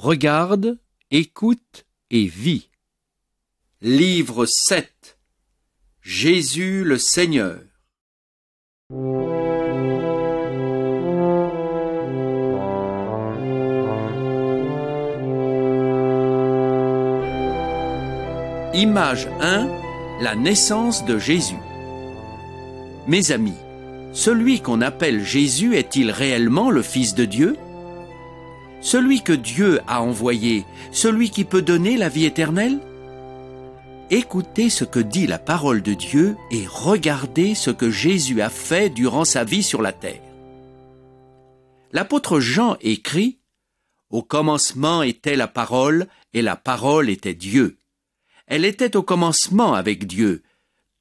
Regarde, écoute et vis. Livre 7. Jésus le Seigneur. Image 1. La naissance de Jésus. Mes amis, celui qu'on appelle Jésus est-il réellement le Fils de Dieu ? Celui que Dieu a envoyé, celui qui peut donner la vie éternelle ? Écoutez ce que dit la parole de Dieu et regardez ce que Jésus a fait durant sa vie sur la terre. L'apôtre Jean écrit « Au commencement était la parole, et la parole était Dieu. Elle était au commencement avec Dieu.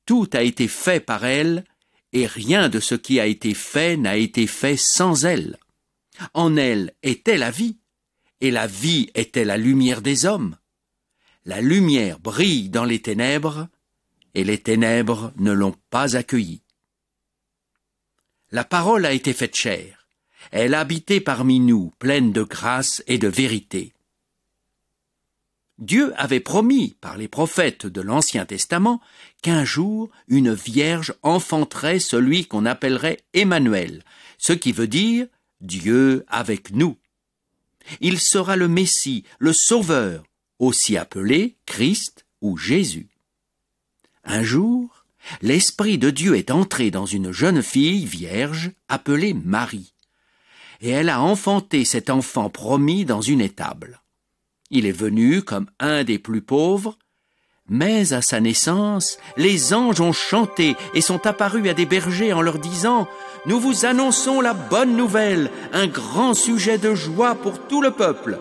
Tout a été fait par elle, et rien de ce qui a été fait n'a été fait sans elle. En elle était la vie, et la vie était la lumière des hommes. La lumière brille dans les ténèbres, et les ténèbres ne l'ont pas accueillie. La parole a été faite chair. Elle a habité parmi nous, pleine de grâce et de vérité. Dieu avait promis par les prophètes de l'Ancien Testament qu'un jour une vierge enfanterait celui qu'on appellerait Emmanuel, ce qui veut dire Dieu avec nous. Il sera le Messie, le Sauveur, aussi appelé Christ ou Jésus. Un jour, l'Esprit de Dieu est entré dans une jeune fille vierge appelée Marie, et elle a enfanté cet enfant promis dans une étable. Il est venu comme un des plus pauvres, mais à sa naissance, les anges ont chanté et sont apparus à des bergers en leur disant « Nous vous annonçons la bonne nouvelle, un grand sujet de joie pour tout le peuple.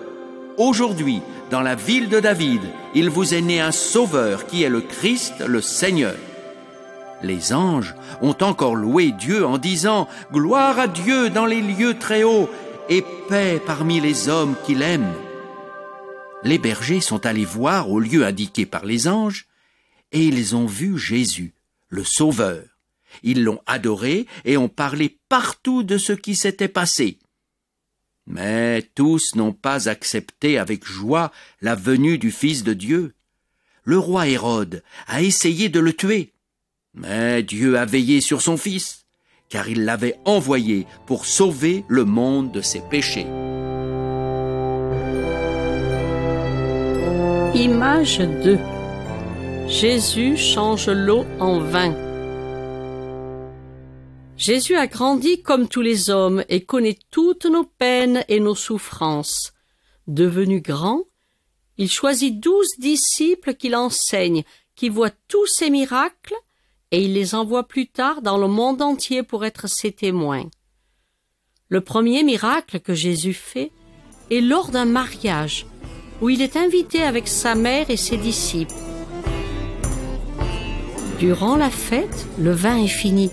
Aujourd'hui, dans la ville de David, il vous est né un sauveur qui est le Christ, le Seigneur. » Les anges ont encore loué Dieu en disant « Gloire à Dieu dans les lieux très hauts et paix parmi les hommes qui l'aiment. » Les bergers sont allés voir au lieu indiqué par les anges, et ils ont vu Jésus, le Sauveur. Ils l'ont adoré et ont parlé partout de ce qui s'était passé. Mais tous n'ont pas accepté avec joie la venue du Fils de Dieu. Le roi Hérode a essayé de le tuer, mais Dieu a veillé sur son Fils, car il l'avait envoyé pour sauver le monde de ses péchés. Image 2. Jésus change l'eau en vin. Jésus a grandi comme tous les hommes et connaît toutes nos peines et nos souffrances. Devenu grand, il choisit 12 disciples qu'il enseigne, qui voient tous ses miracles, et il les envoie plus tard dans le monde entier pour être ses témoins. Le premier miracle que Jésus fait est lors d'un mariage, où il est invité avec sa mère et ses disciples. Durant la fête, le vin est fini,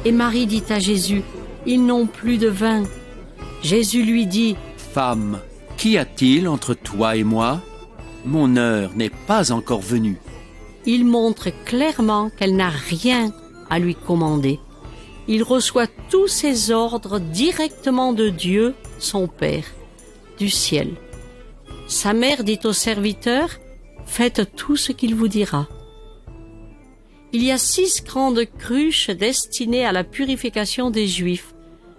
et Marie dit à Jésus, « Ils n'ont plus de vin. » Jésus lui dit, « Femme, qu'y a-t-il entre toi et moi ? Mon heure n'est pas encore venue. » Il montre clairement qu'elle n'a rien à lui commander. Il reçoit tous ses ordres directement de Dieu, son Père, du ciel. Sa mère dit aux serviteurs, « Faites tout ce qu'il vous dira. » Il y a 6 grandes cruches destinées à la purification des Juifs.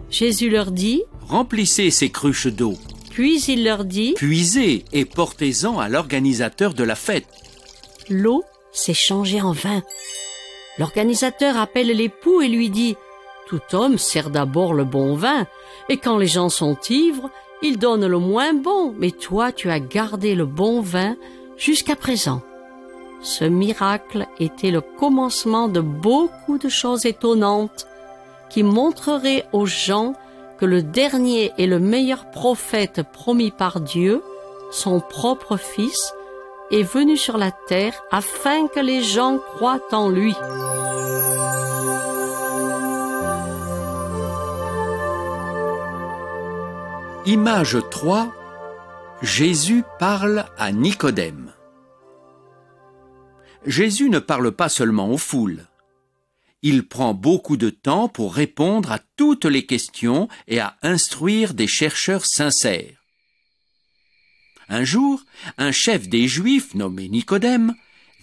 Jésus leur dit, « Remplissez ces cruches d'eau. » Puis il leur dit, « Puisez et portez-en à l'organisateur de la fête. » L'eau s'est changée en vin. L'organisateur appelle l'époux et lui dit, « Tout homme sert d'abord le bon vin, et quand les gens sont ivres, il donne le moins bon, mais toi tu as gardé le bon vin jusqu'à présent. » Ce miracle était le commencement de beaucoup de choses étonnantes qui montreraient aux gens que le dernier et le meilleur prophète promis par Dieu, son propre Fils, est venu sur la terre afin que les gens croient en lui. Image 3. Jésus parle à Nicodème. Jésus ne parle pas seulement aux foules. Il prend beaucoup de temps pour répondre à toutes les questions et à instruire des chercheurs sincères. Un jour, un chef des Juifs, nommé Nicodème,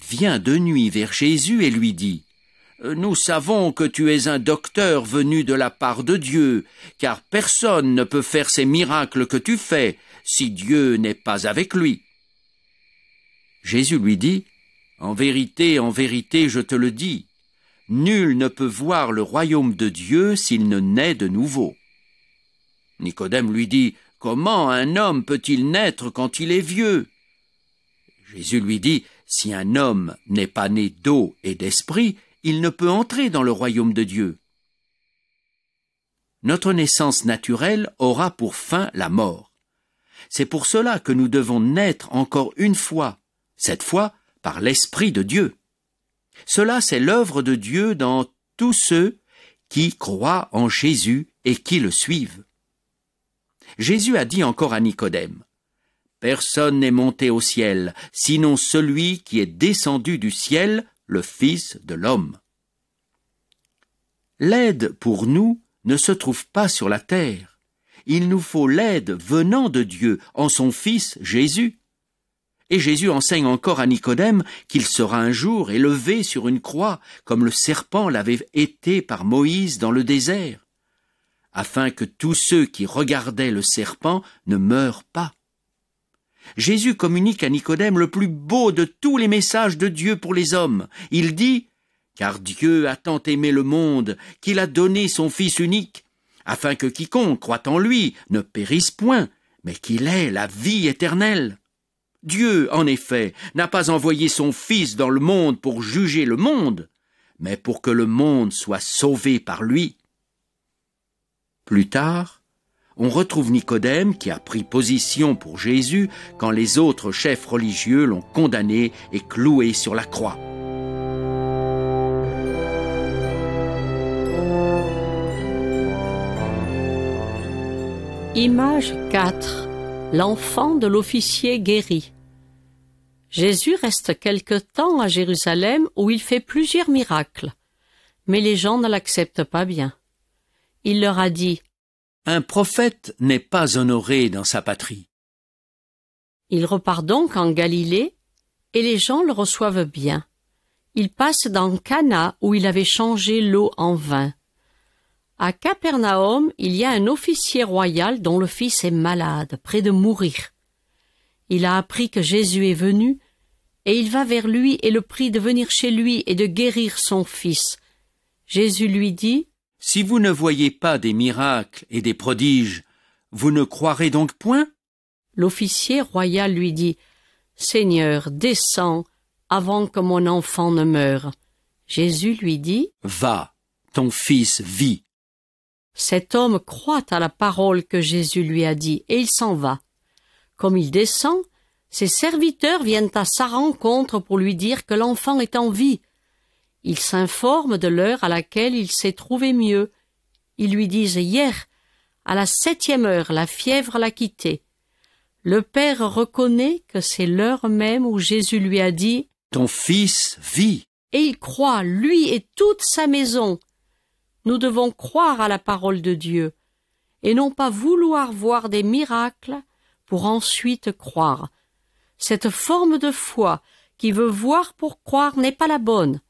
vient de nuit vers Jésus et lui dit « Nous savons que tu es un docteur venu de la part de Dieu, car personne ne peut faire ces miracles que tu fais si Dieu n'est pas avec lui. » Jésus lui dit « en vérité, je te le dis, nul ne peut voir le royaume de Dieu s'il ne naît de nouveau. » Nicodème lui dit « Comment un homme peut-il naître quand il est vieux ?» Jésus lui dit « Si un homme n'est pas né d'eau et d'esprit, il ne peut entrer dans le royaume de Dieu. » Notre naissance naturelle aura pour fin la mort. C'est pour cela que nous devons naître encore une fois, cette fois par l'Esprit de Dieu. Cela, c'est l'œuvre de Dieu dans tous ceux qui croient en Jésus et qui le suivent. Jésus a dit encore à Nicodème « Personne n'est monté au ciel, sinon celui qui est descendu du ciel, le Fils de l'homme. » L'aide pour nous ne se trouve pas sur la terre. Il nous faut l'aide venant de Dieu en son Fils Jésus. Et Jésus enseigne encore à Nicodème qu'il sera un jour élevé sur une croix, comme le serpent l'avait été par Moïse dans le désert, afin que tous ceux qui regardaient le serpent ne meurent pas. Jésus communique à Nicodème le plus beau de tous les messages de Dieu pour les hommes. Il dit « Car Dieu a tant aimé le monde qu'il a donné son Fils unique, afin que quiconque croit en lui ne périsse point, mais qu'il ait la vie éternelle. » Dieu, en effet, n'a pas envoyé son Fils dans le monde pour juger le monde, mais pour que le monde soit sauvé par lui. Plus tard, on retrouve Nicodème qui a pris position pour Jésus quand les autres chefs religieux l'ont condamné et cloué sur la croix. Image 4. L'enfant de l'officier guéri. Jésus reste quelque temps à Jérusalem où il fait plusieurs miracles, mais les gens ne l'acceptent pas bien. Il leur a dit « Un prophète n'est pas honoré dans sa patrie. » Il repart donc en Galilée et les gens le reçoivent bien. Il passe dans Cana où il avait changé l'eau en vin. À Capernaum, il y a un officier royal dont le fils est malade, près de mourir. Il a appris que Jésus est venu, et il va vers lui et le prie de venir chez lui et de guérir son fils. Jésus lui dit « Si vous ne voyez pas des miracles et des prodiges, vous ne croirez donc point ?» L'officier royal lui dit « Seigneur, descends avant que mon enfant ne meure. » Jésus lui dit « Va, ton fils vit. » Cet homme croit à la parole que Jésus lui a dit et il s'en va. Comme il descend, ses serviteurs viennent à sa rencontre pour lui dire que l'enfant est en vie. Ils s'informent de l'heure à laquelle il s'est trouvé mieux. Ils lui disent « Hier, à la 7e heure, la fièvre l'a quitté. » Le père reconnaît que c'est l'heure même où Jésus lui a dit « Ton fils vit. » Et il croit, lui et toute sa maison. Nous devons croire à la parole de Dieu et non pas vouloir voir des miracles pour ensuite croire. Cette forme de foi qui veut voir pour croire n'est pas la bonne.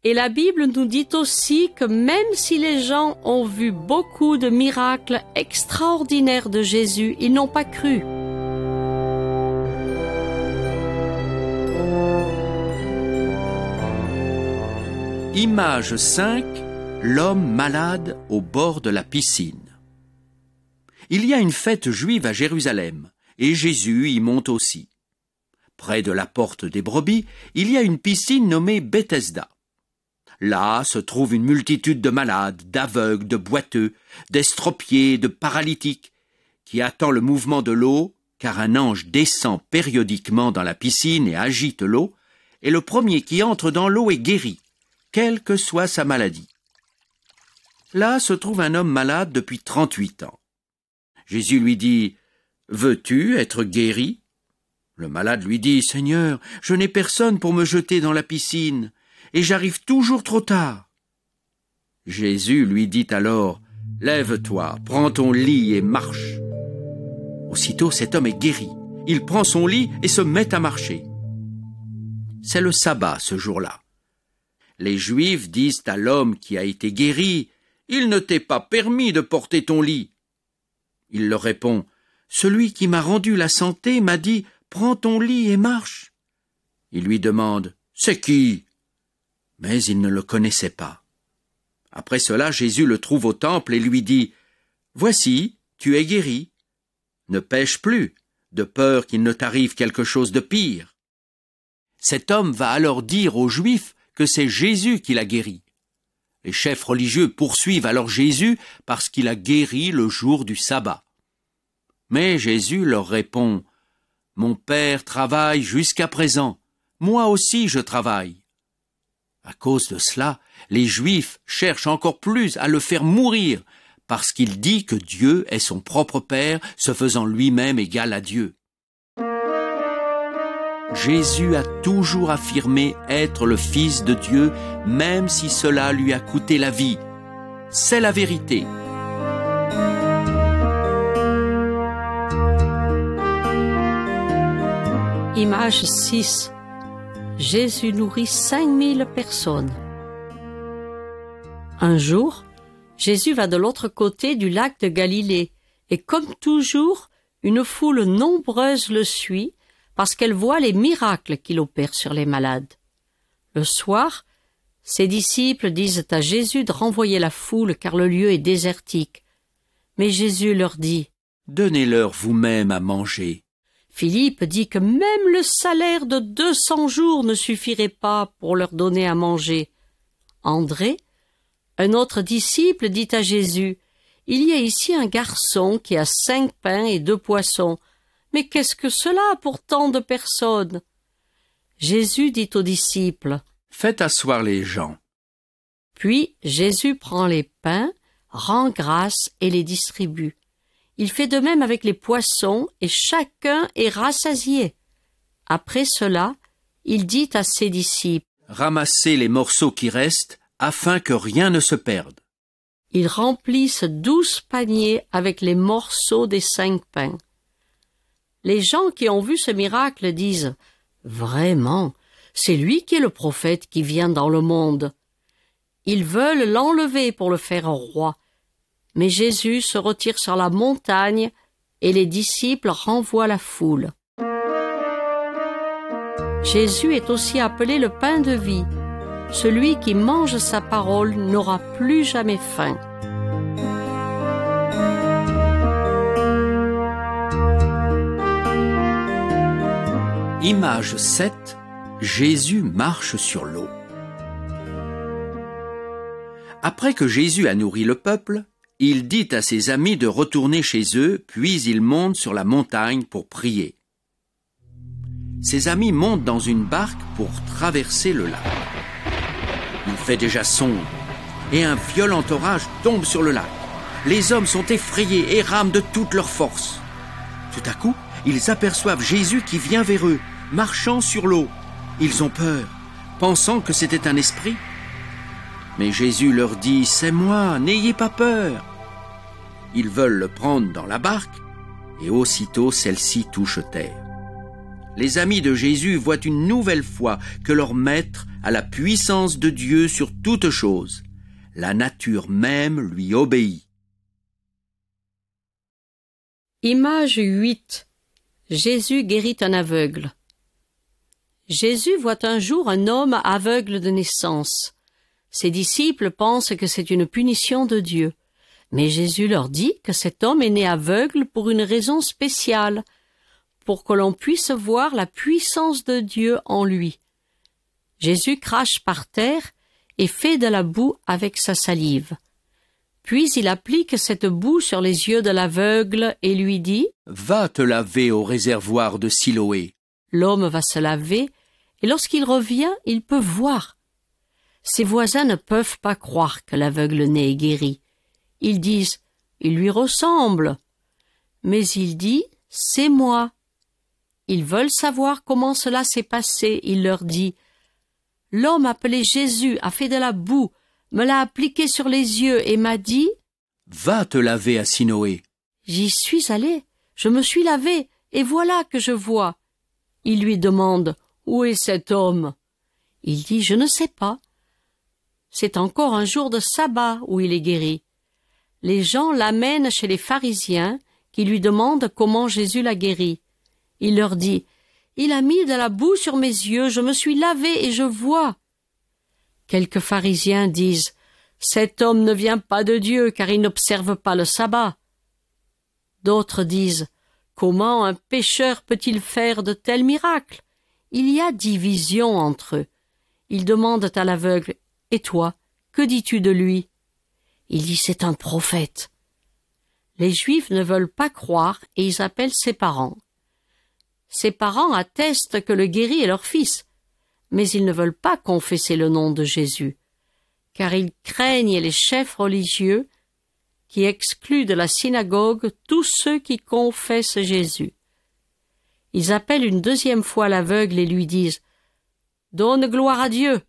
Et la Bible nous dit aussi que même si les gens ont vu beaucoup de miracles extraordinaires de Jésus, ils n'ont pas cru. Image 5. L'homme malade au bord de la piscine. Il y a une fête juive à Jérusalem, et Jésus y monte aussi. Près de la porte des brebis, il y a une piscine nommée Bethesda. Là se trouve une multitude de malades, d'aveugles, de boiteux, d'estropiés, de paralytiques, qui attend le mouvement de l'eau, car un ange descend périodiquement dans la piscine et agite l'eau, et le premier qui entre dans l'eau est guéri, quelle que soit sa maladie. Là se trouve un homme malade depuis 38 ans. Jésus lui dit « Veux-tu être guéri ?» Le malade lui dit « Seigneur, je n'ai personne pour me jeter dans la piscine, et j'arrive toujours trop tard. » Jésus lui dit alors « Lève-toi, prends ton lit et marche. » Aussitôt cet homme est guéri, il prend son lit et se met à marcher. C'est le sabbat ce jour-là. Les Juifs disent à l'homme qui a été guéri, « Il ne t'est pas permis de porter ton lit. » Il leur répond, « Celui qui m'a rendu la santé m'a dit, « Prends ton lit et marche. » Il lui demande, « C'est qui ?» Mais il ne le connaissait pas. Après cela, Jésus le trouve au temple et lui dit, « Voici, tu es guéri. Ne pêche plus, de peur qu'il ne t'arrive quelque chose de pire. » Cet homme va alors dire aux Juifs que c'est Jésus qui l'a guéri. Les chefs religieux poursuivent alors Jésus parce qu'il a guéri le jour du sabbat. Mais Jésus leur répond, « Mon Père travaille jusqu'à présent, moi aussi je travaille. » À cause de cela, les Juifs cherchent encore plus à le faire mourir, parce qu'il dit que Dieu est son propre Père, se faisant lui-même égal à Dieu. Jésus a toujours affirmé être le Fils de Dieu, même si cela lui a coûté la vie. C'est la vérité. Image 6. Jésus nourrit 5000 personnes. Un jour, Jésus va de l'autre côté du lac de Galilée, et comme toujours, une foule nombreuse le suit, parce qu'elle voit les miracles qu'il opère sur les malades. Le soir, ses disciples disent à Jésus de renvoyer la foule car le lieu est désertique. Mais Jésus leur dit, « Donnez-leur vous-même à manger. » Philippe dit que même le salaire de 200 jours ne suffirait pas pour leur donner à manger. André, un autre disciple, dit à Jésus, « Il y a ici un garçon qui a 5 pains et 2 poissons. Mais qu'est-ce que cela pour tant de personnes ?» Jésus dit aux disciples, « Faites asseoir les gens. » Puis Jésus prend les pains, rend grâce et les distribue. Il fait de même avec les poissons et chacun est rassasié. Après cela, il dit à ses disciples, « Ramassez les morceaux qui restent afin que rien ne se perde. » Ils remplissent 12 paniers avec les morceaux des 5 pains. Les gens qui ont vu ce miracle disent « Vraiment, c'est lui qui est le prophète qui vient dans le monde. » Ils veulent l'enlever pour le faire roi. Mais Jésus se retire sur la montagne et les disciples renvoient la foule. Jésus est aussi appelé le pain de vie. Celui qui mange sa parole n'aura plus jamais faim. Image 7. Jésus marche sur l'eau. Après que Jésus a nourri le peuple, il dit à ses amis de retourner chez eux, puis il monte sur la montagne pour prier. Ses amis montent dans une barque pour traverser le lac. Il fait déjà sombre, et un violent orage tombe sur le lac. Les hommes sont effrayés et rament de toute leur force. Tout à coup, ils aperçoivent Jésus qui vient vers eux, marchant sur l'eau. Ils ont peur, pensant que c'était un esprit. Mais Jésus leur dit « C'est moi, n'ayez pas peur !» Ils veulent le prendre dans la barque, et aussitôt celle-ci touche terre. Les amis de Jésus voient une nouvelle fois que leur maître a la puissance de Dieu sur toute chose. La nature même lui obéit. Image 8. Jésus guérit un aveugle. Jésus voit un jour un homme aveugle de naissance. Ses disciples pensent que c'est une punition de Dieu. Mais Jésus leur dit que cet homme est né aveugle pour une raison spéciale, pour que l'on puisse voir la puissance de Dieu en lui. Jésus crache par terre et fait de la boue avec sa salive. Puis il applique cette boue sur les yeux de l'aveugle et lui dit « Va te laver au réservoir de Siloé. » L'homme va se laver et lorsqu'il revient, il peut voir. Ses voisins ne peuvent pas croire que l'aveugle-né est guéri. Ils disent « Il lui ressemble ». Mais il dit « C'est moi ». Ils veulent savoir comment cela s'est passé. Il leur dit « L'homme appelé Jésus a fait de la boue, me l'a appliqué sur les yeux et m'a dit « Va te laver à Siloé. » J'y suis allé, je me suis lavé et voilà que je vois. » Il lui demande « Où est cet homme ?» Il dit « Je ne sais pas. » C'est encore un jour de sabbat où il est guéri. Les gens l'amènent chez les pharisiens qui lui demandent comment Jésus l'a guéri. Il leur dit « Il a mis de la boue sur mes yeux, je me suis lavé et je vois. » Quelques pharisiens disent « Cet homme ne vient pas de Dieu car il n'observe pas le sabbat. » D'autres disent « Comment un pécheur peut-il faire de tels miracles ?» Il y a division entre eux. Ils demandent à l'aveugle « Et toi, que dis-tu de lui ?» Il dit « C'est un prophète. » Les Juifs ne veulent pas croire et ils appellent ses parents. Ses parents attestent que le guéri est leur fils, mais ils ne veulent pas confesser le nom de Jésus, car ils craignent les chefs religieux qui excluent de la synagogue tous ceux qui confessent Jésus. Ils appellent une deuxième fois l'aveugle et lui disent « Donne gloire à Dieu.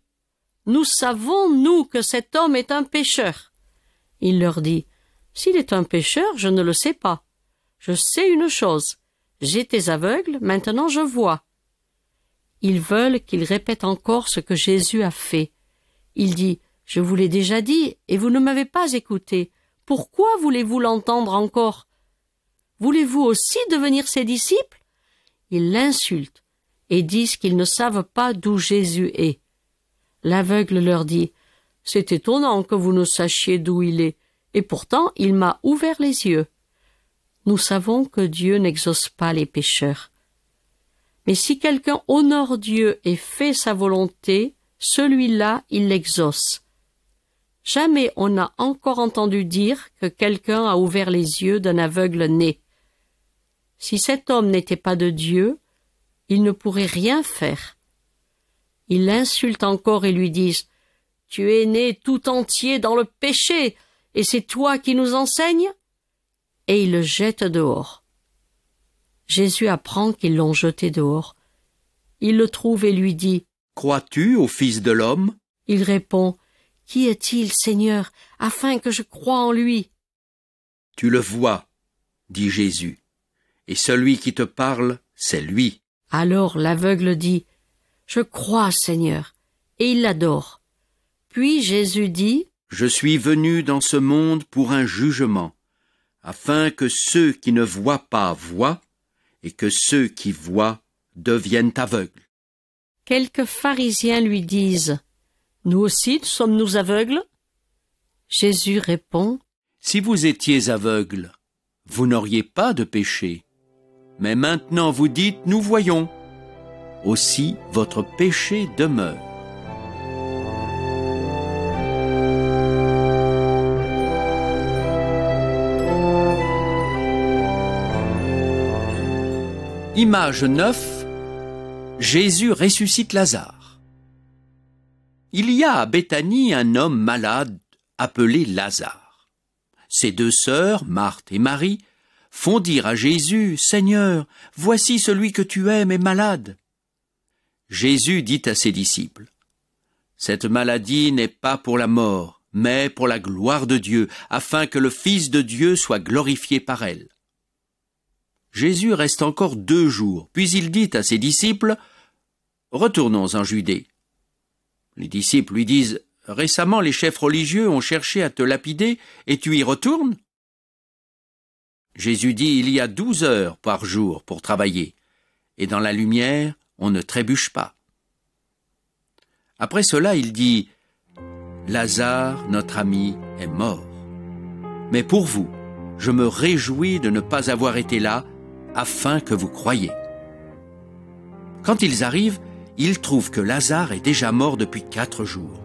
Nous savons, nous, que cet homme est un pécheur. » Il leur dit « S'il est un pécheur, je ne le sais pas. Je sais une chose. J'étais aveugle, maintenant je vois. » Ils veulent qu'il répète encore ce que Jésus a fait. Il dit « Je vous l'ai déjà dit, et vous ne m'avez pas écouté. Pourquoi voulez-vous l'entendre encore? Voulez-vous aussi devenir ses disciples ?» Ils l'insultent et disent qu'ils ne savent pas d'où Jésus est. L'aveugle leur dit « C'est étonnant que vous ne sachiez d'où il est, et pourtant il m'a ouvert les yeux. Nous savons que Dieu n'exauce pas les pécheurs. Mais si quelqu'un honore Dieu et fait sa volonté, celui-là, il l'exauce. Jamais on n'a encore entendu dire que quelqu'un a ouvert les yeux d'un aveugle né. Si cet homme n'était pas de Dieu, il ne pourrait rien faire. » Ils l'insultent encore et lui disent « Tu es né tout entier dans le péché, et c'est toi qui nous enseignes ?» Et ils le jettent dehors. Jésus apprend qu'ils l'ont jeté dehors. Il le trouve et lui dit « Crois-tu au Fils de l'homme ?» Il répond « Qui est-il, Seigneur, afin que je croie en lui ?» « Tu le vois, dit Jésus, et celui qui te parle, c'est lui. » Alors l'aveugle dit « Je crois, Seigneur », et il l'adore. Puis Jésus dit « Je suis venu dans ce monde pour un jugement, afin que ceux qui ne voient pas voient, et que ceux qui voient deviennent aveugles. » Quelques pharisiens lui disent « Nous aussi sommes-nous aveugles ?» Jésus répond « Si vous étiez aveugles, vous n'auriez pas de péché. Mais maintenant vous dites « Nous voyons ». Aussi votre péché demeure. Image 9. Jésus ressuscite Lazare. Il y a à Béthanie un homme malade appelé Lazare. Ses deux sœurs, Marthe et Marie, font dire à Jésus « Seigneur, voici celui que tu aimes est malade. » Jésus dit à ses disciples « Cette maladie n'est pas pour la mort, mais pour la gloire de Dieu, afin que le Fils de Dieu soit glorifié par elle. » Jésus reste encore 2 jours, puis il dit à ses disciples « Retournons en Judée. » Les disciples lui disent « Récemment les chefs religieux ont cherché à te lapider, et tu y retournes ?» Jésus dit « Il y a 12 heures par jour pour travailler, et dans la lumière, on ne trébuche pas. » Après cela, il dit « Lazare, notre ami, est mort. Mais pour vous, je me réjouis de ne pas avoir été là, afin que vous croyiez. » Quand ils arrivent, ils trouvent que Lazare est déjà mort depuis 4 jours.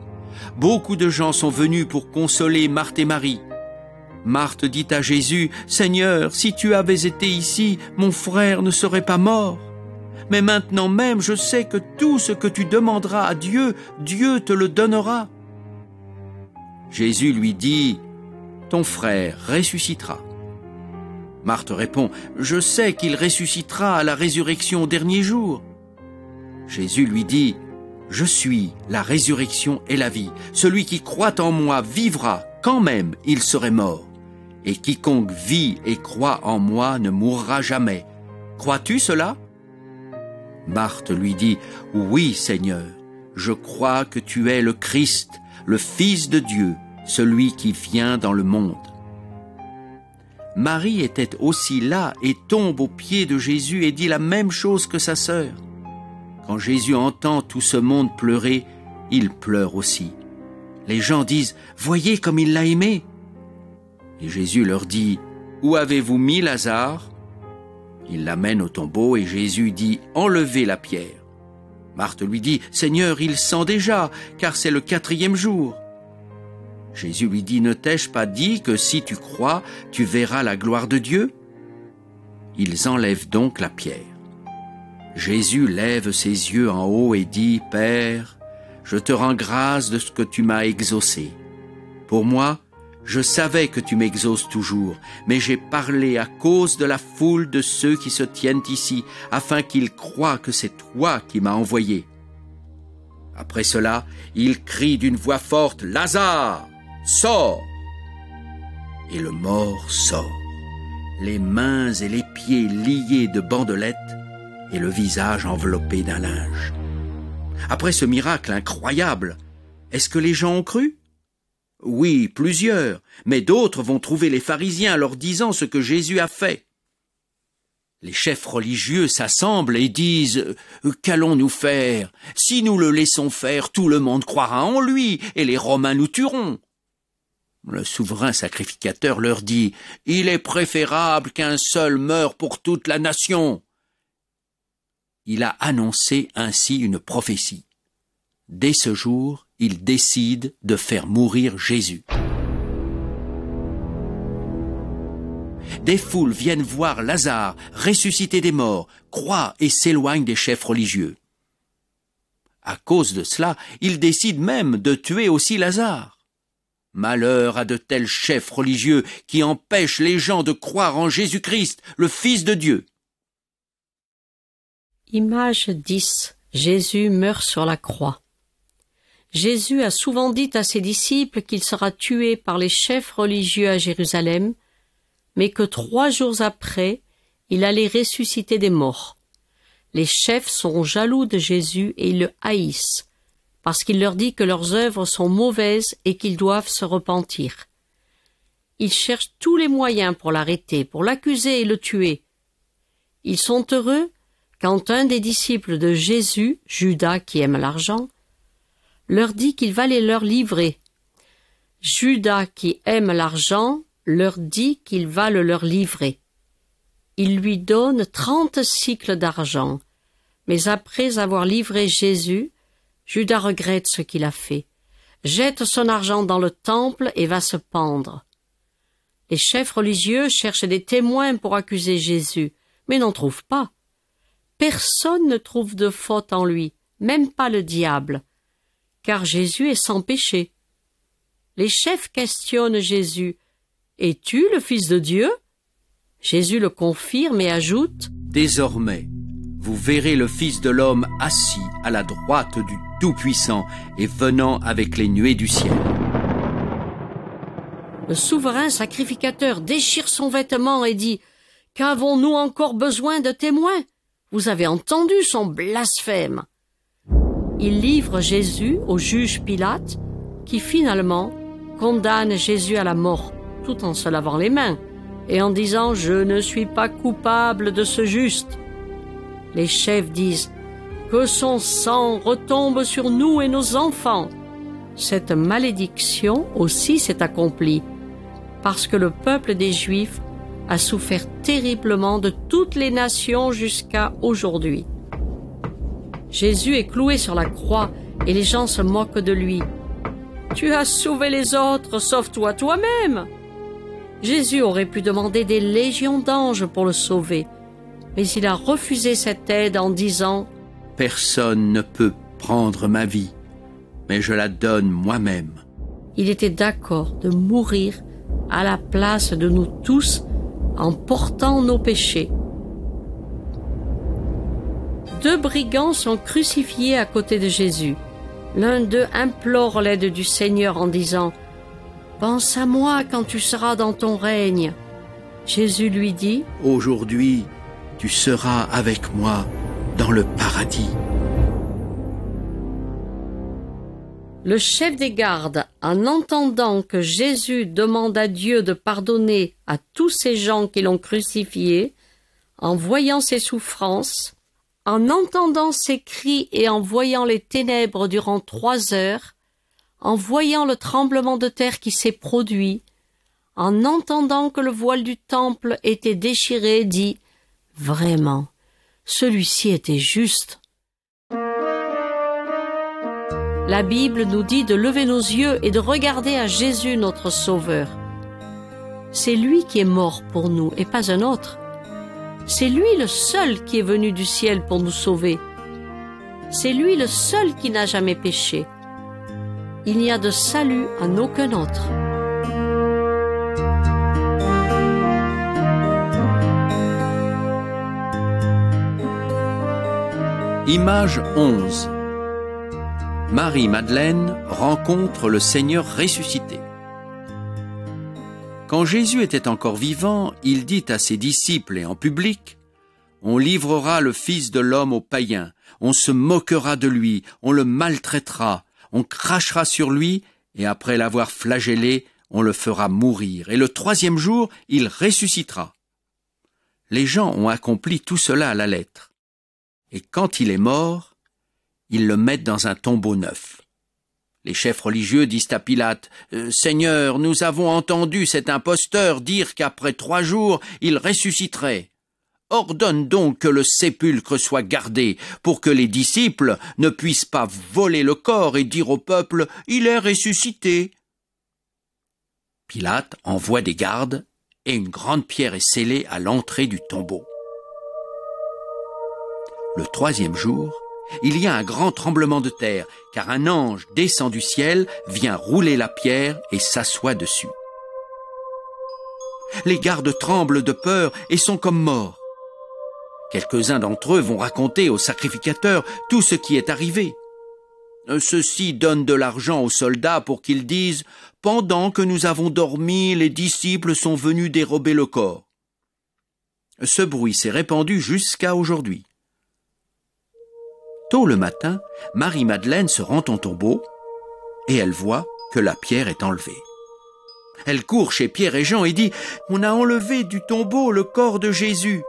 Beaucoup de gens sont venus pour consoler Marthe et Marie. Marthe dit à Jésus « Seigneur, si tu avais été ici, mon frère ne serait pas mort. Mais maintenant même, je sais que tout ce que tu demanderas à Dieu, Dieu te le donnera. » Jésus lui dit « Ton frère ressuscitera. » Marthe répond « Je sais qu'il ressuscitera à la résurrection au dernier jour. » Jésus lui dit « Je suis la résurrection et la vie. Celui qui croit en moi vivra, quand même il serait mort. Et quiconque vit et croit en moi ne mourra jamais. Crois-tu cela ? Marthe lui dit, oui, Seigneur, je crois que tu es le Christ, le Fils de Dieu, celui qui vient dans le monde. Marie était aussi là et tombe aux pieds de Jésus et dit la même chose que sa sœur. Quand Jésus entend tout ce monde pleurer, il pleure aussi. Les gens disent, voyez comme il l'a aimé. Et Jésus leur dit, où avez-vous mis Lazare ? Ils l'amènent au tombeau et Jésus dit, enlevez la pierre. Marthe lui dit, Seigneur, il sent déjà, car c'est le 4e jour. Jésus lui dit, ne t'ai-je pas dit que si tu crois, tu verras la gloire de Dieu ? Ils enlèvent donc la pierre. Jésus lève ses yeux en haut et dit, Père, je te rends grâce de ce que tu m'as exaucé. Pour moi, je savais que tu m'exauces toujours, mais j'ai parlé à cause de la foule de ceux qui se tiennent ici, afin qu'ils croient que c'est toi qui m'as envoyé. Après cela, il crie d'une voix forte, Lazare, sors! Et le mort sort, les mains et les pieds liés de bandelettes et le visage enveloppé d'un linge. Après ce miracle incroyable, est-ce que les gens ont cru ? Oui, plusieurs, mais d'autres vont trouver les pharisiens leur disant ce que Jésus a fait. Les chefs religieux s'assemblent et disent « Qu'allons-nous faire ? Si nous le laissons faire, tout le monde croira en lui et les Romains nous tueront. » Le souverain sacrificateur leur dit « Il est préférable qu'un seul meure pour toute la nation. » Il a annoncé ainsi une prophétie. Dès ce jour, il décide de faire mourir Jésus. Des foules viennent voir Lazare ressuscité des morts, croient et s'éloignent des chefs religieux. À cause de cela, ils décident même de tuer aussi Lazare. Malheur à de tels chefs religieux qui empêchent les gens de croire en Jésus-Christ, le Fils de Dieu. Image 10. Jésus meurt sur la croix. Jésus a souvent dit à ses disciples qu'il sera tué par les chefs religieux à Jérusalem, mais que 3 jours après, il allait ressusciter des morts. Les chefs sont jaloux de Jésus et ils le haïssent, parce qu'il leur dit que leurs œuvres sont mauvaises et qu'ils doivent se repentir. Ils cherchent tous les moyens pour l'arrêter, pour l'accuser et le tuer. Ils sont heureux quand un des disciples de Jésus, Judas qui aime l'argent, leur dit qu'il va les leur livrer. Judas qui aime l'argent leur dit qu'il va le leur livrer. Il lui donne 30 cycles d'argent, mais après avoir livré Jésus, Judas regrette ce qu'il a fait, jette son argent dans le temple et va se pendre. Les chefs religieux cherchent des témoins pour accuser Jésus, mais n'en trouvent pas. Personne ne trouve de faute en lui, même pas le diable, car Jésus est sans péché. Les chefs questionnent Jésus. « Es-tu le Fils de Dieu ?» Jésus le confirme et ajoute « Désormais, vous verrez le Fils de l'homme assis à la droite du Tout-Puissant et venant avec les nuées du ciel. » Le souverain sacrificateur déchire son vêtement et dit « Qu'avons-nous encore besoin de témoins ? Vous avez entendu son blasphème !» Il livre Jésus au juge Pilate, qui finalement condamne Jésus à la mort, tout en se lavant les mains, et en disant « Je ne suis pas coupable de ce juste ». Les chefs disent « Que son sang retombe sur nous et nos enfants ». Cette malédiction aussi s'est accomplie, parce que le peuple des Juifs a souffert terriblement de toutes les nations jusqu'à aujourd'hui. Jésus est cloué sur la croix et les gens se moquent de lui. « Tu as sauvé les autres, sauve-toi toi-même !» Jésus aurait pu demander des légions d'anges pour le sauver, mais il a refusé cette aide en disant « Personne ne peut prendre ma vie, mais je la donne moi-même. » Il était d'accord de mourir à la place de nous tous en portant nos péchés. 2 brigands sont crucifiés à côté de Jésus. L'un d'eux implore l'aide du Seigneur en disant « Pense à moi quand tu seras dans ton règne. » Jésus lui dit « Aujourd'hui, tu seras avec moi dans le paradis. Le chef des gardes, en entendant que Jésus demande à Dieu de pardonner à tous ces gens qui l'ont crucifié, en voyant ses souffrances, en entendant ses cris et en voyant les ténèbres durant 3 heures, en voyant le tremblement de terre qui s'est produit, en entendant que le voile du temple était déchiré, dit « Vraiment, celui-ci était juste ». La Bible nous dit de lever nos yeux et de regarder à Jésus notre Sauveur. C'est lui qui est mort pour nous et pas un autre. C'est lui le seul qui est venu du ciel pour nous sauver. C'est lui le seul qui n'a jamais péché. Il n'y a de salut en aucun autre. Image 11. Marie-Madeleine rencontre le Seigneur ressuscité. Quand Jésus était encore vivant, il dit à ses disciples et en public, « On livrera le Fils de l'homme aux païens, on se moquera de lui, on le maltraitera, on crachera sur lui, et après l'avoir flagellé, on le fera mourir, et le 3e jour, il ressuscitera. » Les gens ont accompli tout cela à la lettre. Et quand il est mort, ils le mettent dans un tombeau neuf. Les chefs religieux disent à Pilate, « Seigneur, nous avons entendu cet imposteur dire qu'après 3 jours, il ressusciterait. Ordonne donc que le sépulcre soit gardé pour que les disciples ne puissent pas voler le corps et dire au peuple, « Il est ressuscité. » Pilate envoie des gardes et une grande pierre est scellée à l'entrée du tombeau. Le 3e jour, il y a un grand tremblement de terre, car un ange descend du ciel, vient rouler la pierre et s'assoit dessus. Les gardes tremblent de peur et sont comme morts. Quelques-uns d'entre eux vont raconter au sacrificateur tout ce qui est arrivé. Ceux-ci donnent de l'argent aux soldats pour qu'ils disent « Pendant que nous avons dormi, les disciples sont venus dérober le corps. » Ce bruit s'est répandu jusqu'à aujourd'hui. Tôt le matin, Marie-Madeleine se rend au tombeau et elle voit que la pierre est enlevée. Elle court chez Pierre et Jean et dit « On a enlevé du tombeau le corps de Jésus. »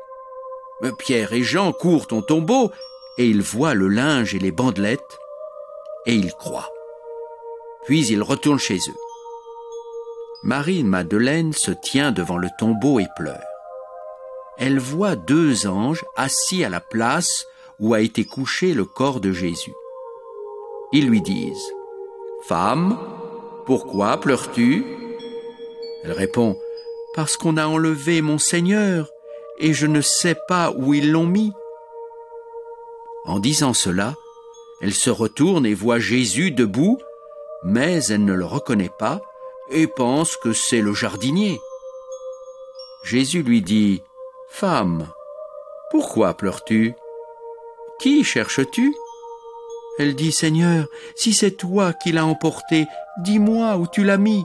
Pierre et Jean courent au tombeau et ils voient le linge et les bandelettes et ils croient. Puis ils retournent chez eux. Marie-Madeleine se tient devant le tombeau et pleure. Elle voit 2 anges assis à la place où a été couché le corps de Jésus. Ils lui disent « Femme, pourquoi pleures-tu » Elle répond « Parce qu'on a enlevé mon Seigneur, et je ne sais pas où ils l'ont mis. » En disant cela, elle se retourne et voit Jésus debout, mais elle ne le reconnaît pas et pense que c'est le jardinier. Jésus lui dit « Femme, pourquoi pleures-tu ? Qui cherches-tu » Elle dit « Seigneur, si c'est toi qui l'as emporté, dis-moi où tu l'as mis. »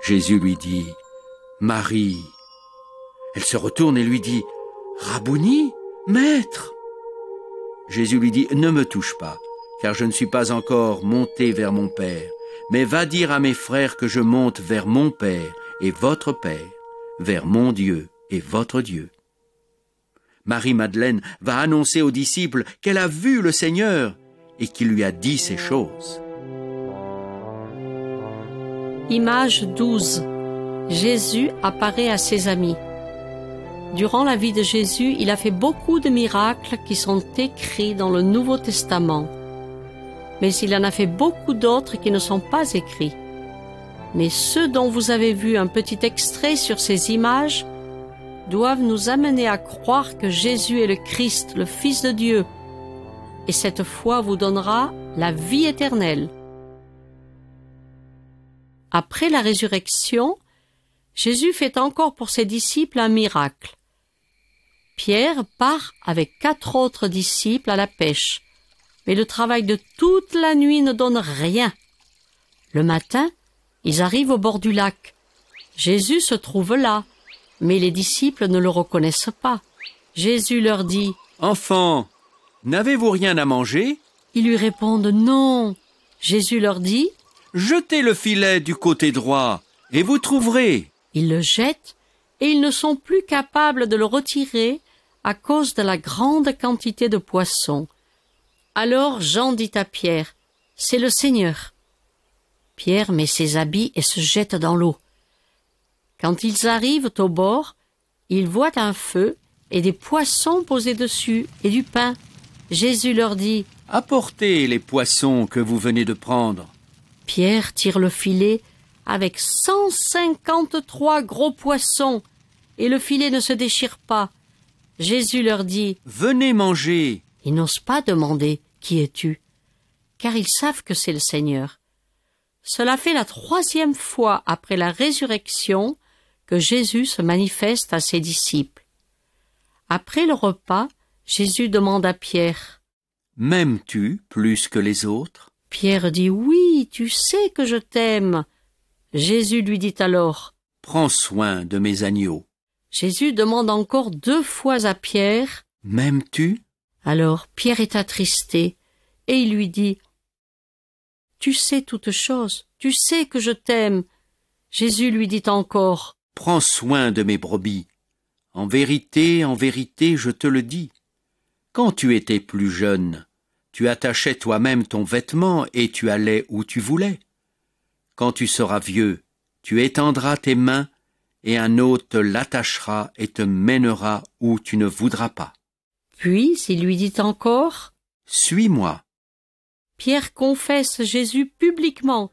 Jésus lui dit « Marie. » Elle se retourne et lui dit « Rabouni, maître !» Jésus lui dit « Ne me touche pas, car je ne suis pas encore monté vers mon Père, mais va dire à mes frères que je monte vers mon Père et votre Père, vers mon Dieu et votre Dieu. » Marie-Madeleine va annoncer aux disciples qu'elle a vu le Seigneur et qu'il lui a dit ces choses. Image 12. Jésus apparaît à ses amis. Durant la vie de Jésus, il a fait beaucoup de miracles qui sont écrits dans le Nouveau Testament. Mais il en a fait beaucoup d'autres qui ne sont pas écrits. Mais ceux dont vous avez vu un petit extrait sur ces images doivent nous amener à croire que Jésus est le Christ, le Fils de Dieu, et cette foi vous donnera la vie éternelle. Après la résurrection, Jésus fait encore pour ses disciples un miracle. Pierre part avec 4 autres disciples à la pêche, mais le travail de toute la nuit ne donne rien. Le matin, ils arrivent au bord du lac. Jésus se trouve là, mais les disciples ne le reconnaissent pas. Jésus leur dit, « Enfants, n'avez-vous rien à manger ?» Ils lui répondent non. Jésus leur dit, « Jetez le filet du côté droit, et vous trouverez. » Ils le jettent, et ils ne sont plus capables de le retirer à cause de la grande quantité de poissons. Alors Jean dit à Pierre, « C'est le Seigneur. » Pierre met ses habits et se jette dans l'eau. Quand ils arrivent au bord, ils voient un feu et des poissons posés dessus et du pain. Jésus leur dit, « Apportez les poissons que vous venez de prendre. » Pierre tire le filet avec 153 gros poissons, et le filet ne se déchire pas. Jésus leur dit, « Venez manger. » Ils n'osent pas demander, « Qui es-tu ?» car ils savent que c'est le Seigneur. Cela fait la 3e fois après la résurrection que Jésus se manifeste à ses disciples. Après le repas, Jésus demande à Pierre, « M'aimes-tu plus que les autres ?» Pierre dit, « Oui, tu sais que je t'aime. » Jésus lui dit alors, « Prends soin de mes agneaux. » Jésus demande encore 2 fois à Pierre, « M'aimes-tu » Alors Pierre est attristé et il lui dit, « Tu sais toutes choses, tu sais que je t'aime. » Jésus lui dit encore, « Prends soin de mes brebis. En vérité, je te le dis. Quand tu étais plus jeune, tu attachais toi-même ton vêtement et tu allais où tu voulais. Quand tu seras vieux, tu étendras tes mains et un autre te l'attachera et te mènera où tu ne voudras pas. » Puis il lui dit encore, « Suis-moi. » Pierre confesse Jésus publiquement.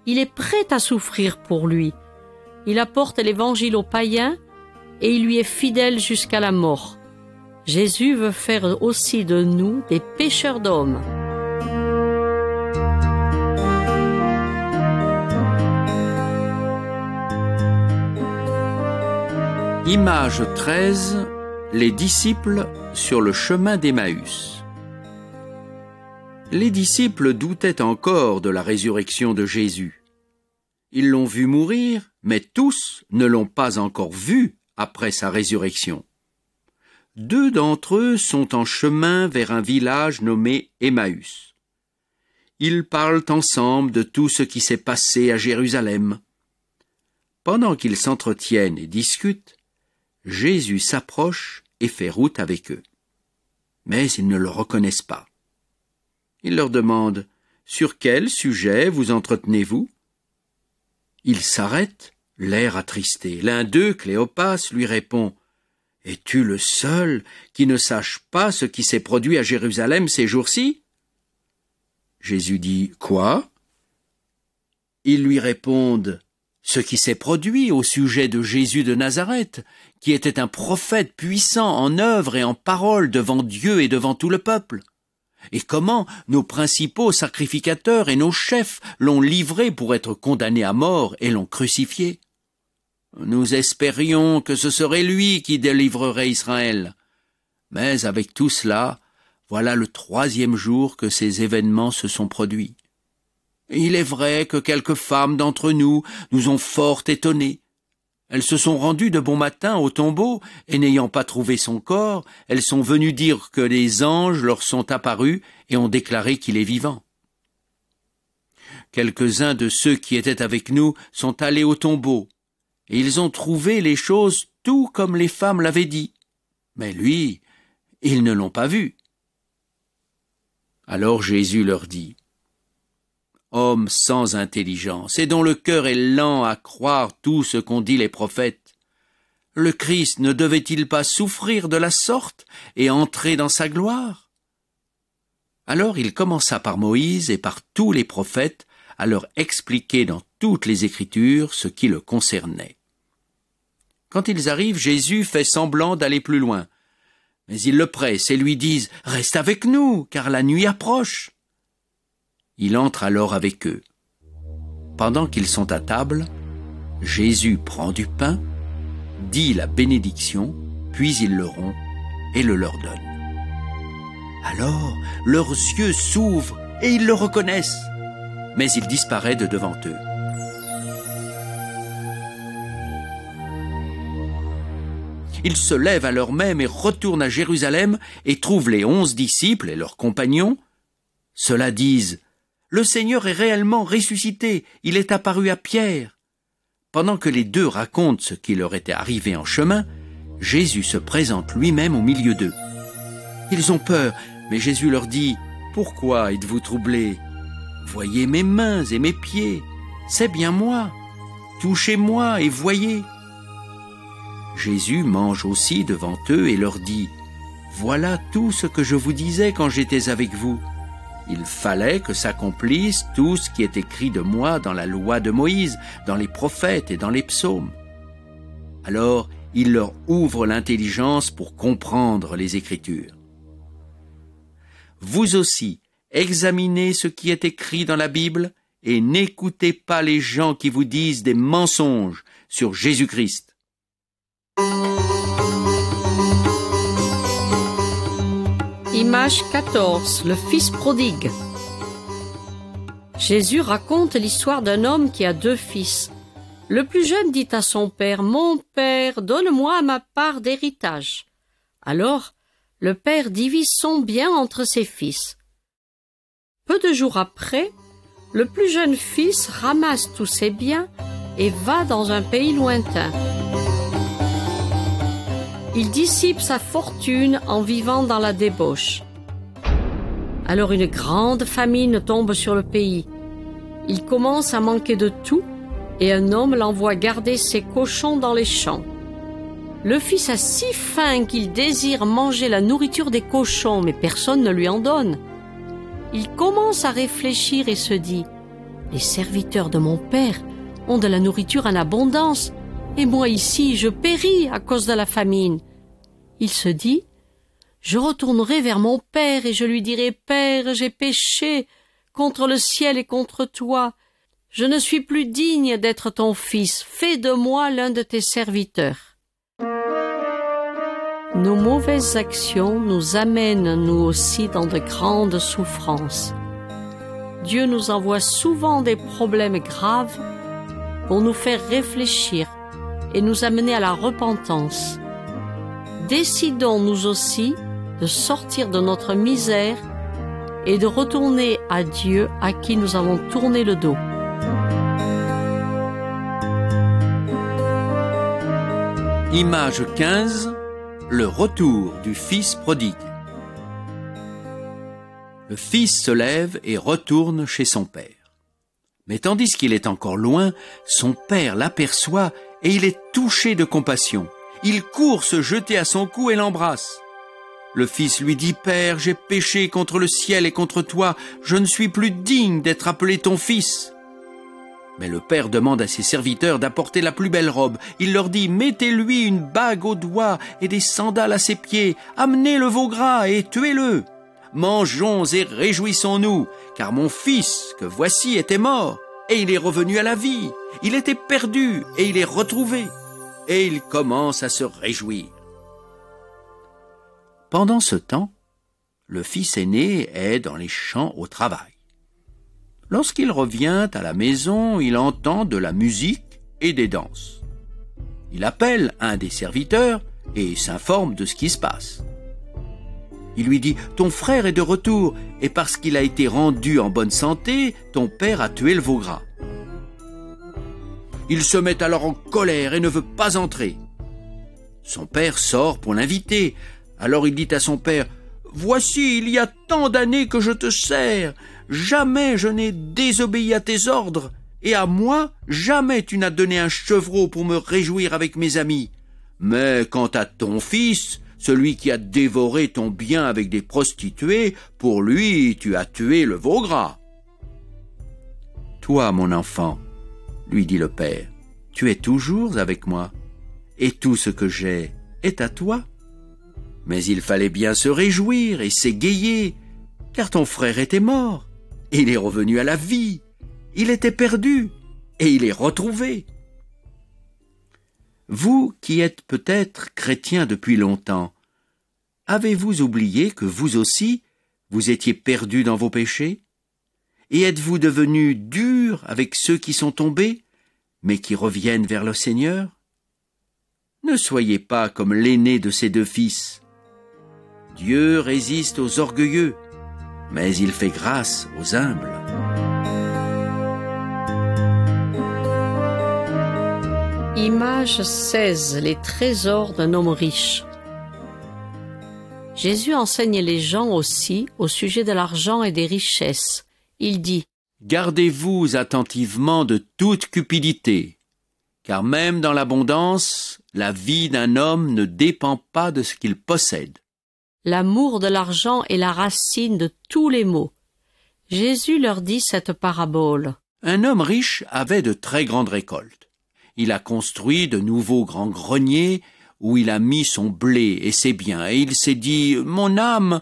Il est prêt à souffrir pour lui. Il apporte l'évangile aux païens et il lui est fidèle jusqu'à la mort. Jésus veut faire aussi de nous des pêcheurs d'hommes. Image 13. Les disciples sur le chemin d'Emmaüs. Les disciples doutaient encore de la résurrection de Jésus. Ils l'ont vu mourir, mais tous ne l'ont pas encore vu après sa résurrection. 2 d'entre eux sont en chemin vers un village nommé Emmaüs. Ils parlent ensemble de tout ce qui s'est passé à Jérusalem. Pendant qu'ils s'entretiennent et discutent, Jésus s'approche et fait route avec eux. Mais ils ne le reconnaissent pas. Il leur demande « Sur quel sujet vous entretenez-vous » Ils s'arrêtent, l'air attristé. L'un d'eux, Cléopas, lui répond « Es-tu le seul qui ne sache pas ce qui s'est produit à Jérusalem ces jours-ci » Jésus dit « Quoi » Ils lui répondent « Ce qui s'est produit au sujet de Jésus de Nazareth, qui était un prophète puissant en œuvre et en parole devant Dieu et devant tout le peuple. Et comment nos principaux sacrificateurs et nos chefs l'ont livré pour être condamné à mort et l'ont crucifié. Nous espérions que ce serait lui qui délivrerait Israël. Mais avec tout cela, voilà le 3e jour que ces événements se sont produits. Il est vrai que quelques femmes d'entre nous ont fort étonnés. Elles se sont rendues de bon matin au tombeau, et n'ayant pas trouvé son corps, elles sont venues dire que les anges leur sont apparus et ont déclaré qu'il est vivant. Quelques-uns de ceux qui étaient avec nous sont allés au tombeau, et ils ont trouvé les choses tout comme les femmes l'avaient dit. Mais lui, ils ne l'ont pas vu. Alors Jésus leur dit, « Hommes sans intelligence, et dont le cœur est lent à croire tout ce qu'ont dit les prophètes, le Christ ne devait-il pas souffrir de la sorte et entrer dans sa gloire ?» Alors il commença par Moïse et par tous les prophètes à leur expliquer dans toutes les Écritures ce qui le concernait. Quand ils arrivent, Jésus fait semblant d'aller plus loin, mais ils le pressent et lui disent « Reste avec nous, car la nuit approche !» Il entre alors avec eux. Pendant qu'ils sont à table, Jésus prend du pain, dit la bénédiction, puis il le rompt et le leur donne. Alors leurs yeux s'ouvrent et ils le reconnaissent, mais il disparaît de devant eux. Il se lève à l'heure même et retourne à Jérusalem et trouve les 11 disciples et leurs compagnons. Ceux-là disent « Le Seigneur est réellement ressuscité, il est apparu à Pierre ». Pendant que les deux racontent ce qui leur était arrivé en chemin, Jésus se présente lui-même au milieu d'eux. Ils ont peur, mais Jésus leur dit « Pourquoi êtes-vous troublés ? Voyez mes mains et mes pieds, c'est bien moi. Touchez-moi et voyez. » Jésus mange aussi devant eux et leur dit « Voilà tout ce que je vous disais quand j'étais avec vous. Il fallait que s'accomplisse tout ce qui est écrit de moi dans la loi de Moïse, dans les prophètes et dans les psaumes. » Alors, il leur ouvre l'intelligence pour comprendre les Écritures. Vous aussi, examinez ce qui est écrit dans la Bible et n'écoutez pas les gens qui vous disent des mensonges sur Jésus-Christ. Image 14, le fils prodigue. Jésus raconte l'histoire d'un homme qui a 2 fils. Le plus jeune dit à son père « Mon père, donne-moi ma part d'héritage. » Alors, le père divise son bien entre ses fils. Peu de jours après, le plus jeune fils ramasse tous ses biens et va dans un pays lointain. Il dissipe sa fortune en vivant dans la débauche. Alors une grande famine tombe sur le pays. Il commence à manquer de tout et un homme l'envoie garder ses cochons dans les champs. Le fils a si faim qu'il désire manger la nourriture des cochons, mais personne ne lui en donne. Il commence à réfléchir et se dit « Les serviteurs de mon père ont de la nourriture en abondance, et moi ici je péris à cause de la famine. » Il se dit « Je retournerai vers mon père et je lui dirai « Père, j'ai péché contre le ciel et contre toi. Je ne suis plus digne d'être ton fils. Fais de moi l'un de tes serviteurs. » Nos mauvaises actions nous amènent nous aussi dans de grandes souffrances. Dieu nous envoie souvent des problèmes graves pour nous faire réfléchir et nous amener à la repentance. Décidons nous aussi de sortir de notre misère et de retourner à Dieu à qui nous avons tourné le dos. Image 15, le retour du fils prodigue. Le fils se lève et retourne chez son père. Mais tandis qu'il est encore loin, son père l'aperçoit et il est touché de compassion. Il court se jeter à son cou et l'embrasse. Le fils lui dit « Père, j'ai péché contre le ciel et contre toi, je ne suis plus digne d'être appelé ton fils. » Mais le père demande à ses serviteurs d'apporter la plus belle robe. Il leur dit « Mettez-lui une bague au doigt et des sandales à ses pieds. Amenez le veau gras et tuez-le. Mangeons et réjouissons-nous, car mon fils, que voici, était mort, et il est revenu à la vie. Il était perdu, et il est retrouvé. » Et il commence à se réjouir. Pendant ce temps, le fils aîné est dans les champs au travail. Lorsqu'il revient à la maison, il entend de la musique et des danses. Il appelle un des serviteurs et s'informe de ce qui se passe. Il lui dit « Ton frère est de retour, et parce qu'il a été rendu en bonne santé, ton père a tué le veau gras. » Il se met alors en colère et ne veut pas entrer. Son père sort pour l'inviter. Alors il dit à son père « Voici, il y a tant d'années que je te sers. Jamais je n'ai désobéi à tes ordres. Et à moi, jamais tu n'as donné un chevreau pour me réjouir avec mes amis. Mais quant à ton fils, celui qui a dévoré ton bien avec des prostituées, pour lui, tu as tué le veau gras. » « Toi, mon enfant, lui dit le père, tu es toujours avec moi, et tout ce que j'ai est à toi. Mais il fallait bien se réjouir et s'égayer, car ton frère était mort, et il est revenu à la vie. Il était perdu, et il est retrouvé. Vous qui êtes peut-être chrétiens depuis longtemps, avez-vous oublié que vous aussi, vous étiez perdus dans vos péchés? Et êtes-vous devenus durs avec ceux qui sont tombés, mais qui reviennent vers le Seigneur? Ne soyez pas comme l'aîné de ses deux fils. Dieu résiste aux orgueilleux, mais il fait grâce aux humbles. Image 16. Les trésors d'un homme riche. Jésus enseigne les gens aussi au sujet de l'argent et des richesses. Il dit: Gardez-vous attentivement de toute cupidité, car même dans l'abondance, la vie d'un homme ne dépend pas de ce qu'il possède. L'amour de l'argent est la racine de tous les maux. Jésus leur dit cette parabole. Un homme riche avait de très grandes récoltes. Il a construit de nouveaux grands greniers où il a mis son blé et ses biens, et il s'est dit: « Mon âme,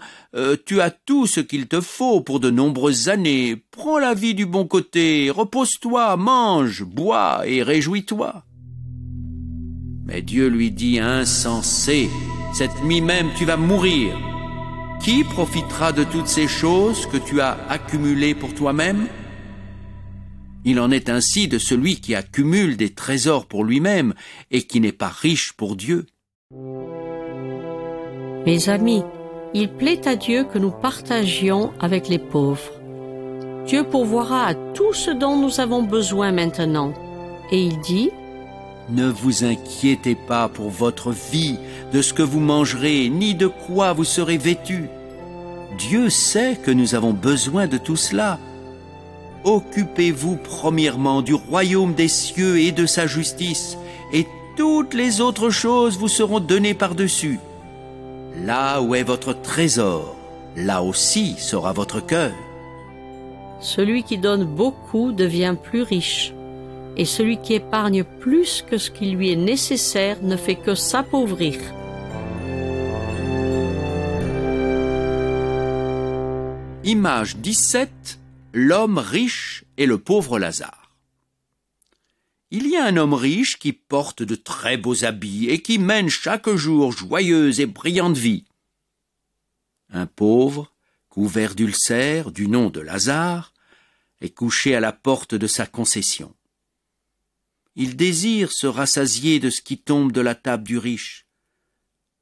tu as tout ce qu'il te faut pour de nombreuses années. Prends la vie du bon côté, repose-toi, mange, bois et réjouis-toi. » Mais Dieu lui dit: « Insensé, cette nuit même tu vas mourir. Qui profitera de toutes ces choses que tu as accumulées pour toi-même ?» Il en est ainsi de celui qui accumule des trésors pour lui-même et qui n'est pas riche pour Dieu. Mes amis, il plaît à Dieu que nous partagions avec les pauvres. Dieu pourvoira à tout ce dont nous avons besoin maintenant. Et il dit: Ne vous inquiétez pas pour votre vie, de ce que vous mangerez, ni de quoi vous serez vêtus. Dieu sait que nous avons besoin de tout cela. Occupez-vous premièrement du royaume des cieux et de sa justice, et toutes les autres choses vous seront données par-dessus. Là où est votre trésor, là aussi sera votre cœur. Celui qui donne beaucoup devient plus riche, et celui qui épargne plus que ce qui lui est nécessaire ne fait que s'appauvrir. Image 17. L'homme riche et le pauvre Lazare. Il y a un homme riche qui porte de très beaux habits et qui mène chaque jour joyeuse et brillante vie. Un pauvre, couvert d'ulcères, du nom de Lazare, est couché à la porte de sa concession. Il désire se rassasier de ce qui tombe de la table du riche.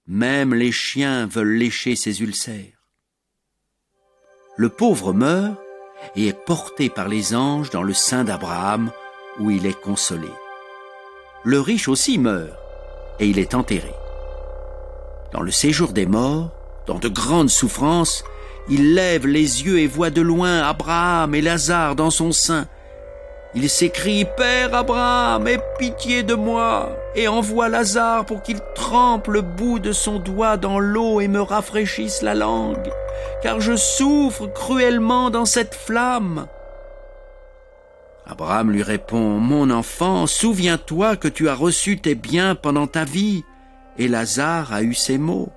Même les chiens veulent lécher ses ulcères. Le pauvre meurt et est porté par les anges dans le sein d'Abraham, où il est consolé. Le riche aussi meurt, et il est enterré. Dans le séjour des morts, dans de grandes souffrances, il lève les yeux et voit de loin Abraham et Lazare dans son sein. Il s'écrie: « Père Abraham, aie pitié de moi, et envoie Lazare pour qu'il trempe le bout de son doigt dans l'eau et me rafraîchisse la langue, car je souffre cruellement dans cette flamme. » Abraham lui répond: « Mon enfant, souviens-toi que tu as reçu tes biens pendant ta vie, et Lazare a eu ses maux.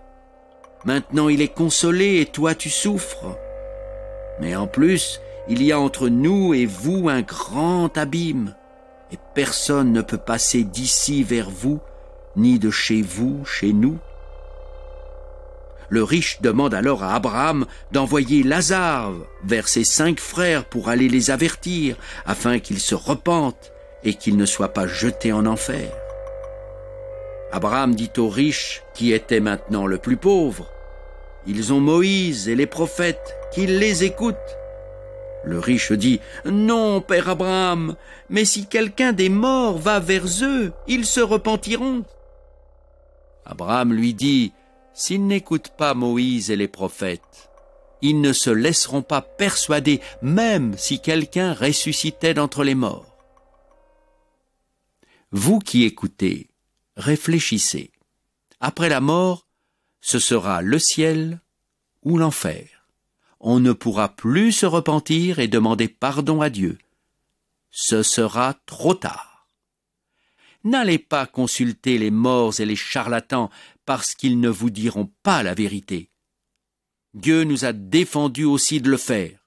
Maintenant il est consolé et toi tu souffres. Mais en plus, il y a entre nous et vous un grand abîme, et personne ne peut passer d'ici vers vous, ni de chez vous chez nous. » Le riche demande alors à Abraham d'envoyer Lazare vers ses 5 frères pour aller les avertir, afin qu'ils se repentent et qu'ils ne soient pas jetés en enfer. Abraham dit au riche, qui était maintenant le plus pauvre: « Ils ont Moïse et les prophètes, qu'ils les écoutent. » Le riche dit: « Non, père Abraham, mais si quelqu'un des morts va vers eux, ils se repentiront. » Abraham lui dit: « S'ils n'écoutent pas Moïse et les prophètes, ils ne se laisseront pas persuader, même si quelqu'un ressuscitait d'entre les morts. » Vous qui écoutez, réfléchissez. Après la mort, ce sera le ciel ou l'enfer. On ne pourra plus se repentir et demander pardon à Dieu. Ce sera trop tard. N'allez pas consulter les morts et les charlatans parce qu'ils ne vous diront pas la vérité. Dieu nous a défendu aussi de le faire.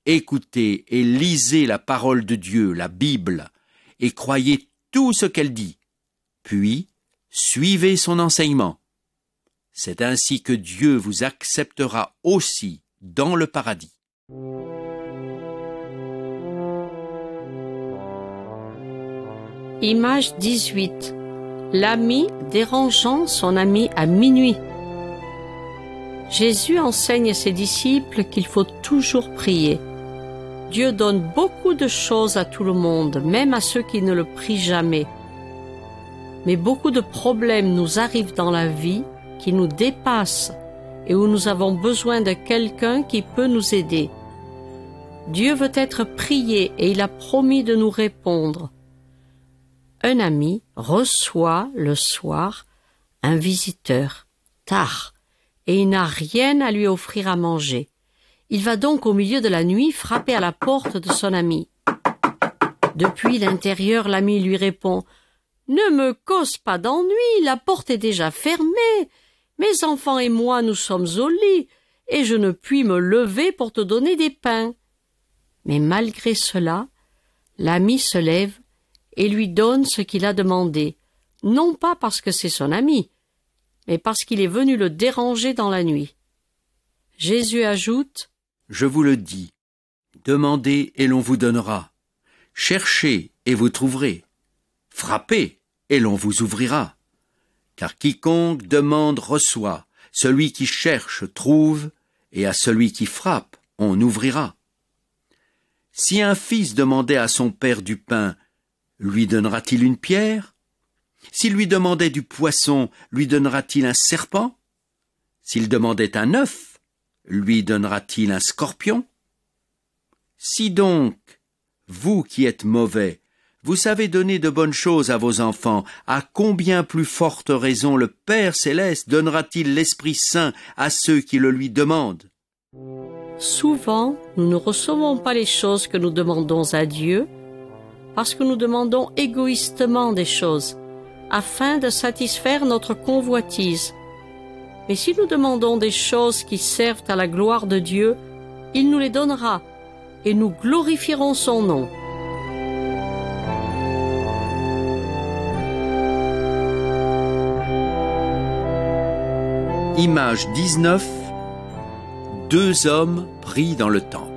Écoutez et lisez la parole de Dieu, la Bible, et croyez tout ce qu'elle dit. Puis, suivez son enseignement. C'est ainsi que Dieu vous acceptera aussi dans le paradis. Image 18. L'ami dérangeant son ami à minuit. Jésus enseigne à ses disciples qu'il faut toujours prier. Dieu donne beaucoup de choses à tout le monde, même à ceux qui ne le prient jamais. Mais beaucoup de problèmes nous arrivent dans la vie qui nous dépassent et où nous avons besoin de quelqu'un qui peut nous aider. Dieu veut être prié et il a promis de nous répondre. Un ami reçoit le soir un visiteur, tard, et il n'a rien à lui offrir à manger. Il va donc au milieu de la nuit frapper à la porte de son ami. Depuis l'intérieur, l'ami lui répond « Ne me cause pas d'ennui, la porte est déjà fermée. Mes enfants et moi, nous sommes au lit, et je ne puis me lever pour te donner des pains. » Mais malgré cela, l'ami se lève et lui donne ce qu'il a demandé, non pas parce que c'est son ami, mais parce qu'il est venu le déranger dans la nuit. Jésus ajoute « Je vous le dis, demandez et l'on vous donnera. Cherchez et vous trouverez. Frappez et l'on vous ouvrira. Car quiconque demande reçoit, celui qui cherche trouve, et à celui qui frappe on ouvrira. Si un fils demandait à son père du pain, lui donnera-t-il une pierre? S'il lui demandait du poisson, lui donnera-t-il un serpent? S'il demandait un œuf, lui donnera-t-il un scorpion? Si donc, vous qui êtes mauvais, vous savez donner de bonnes choses à vos enfants, à combien plus forte raison le Père céleste donnera-t-il l'Esprit Saint à ceux qui le lui demandent? Souvent, nous ne recevons pas les choses que nous demandons à Dieu parce que nous demandons égoïstement des choses afin de satisfaire notre convoitise. Mais si nous demandons des choses qui servent à la gloire de Dieu, il nous les donnera et nous glorifierons son nom. Image 19. Deux hommes pris dans le temple.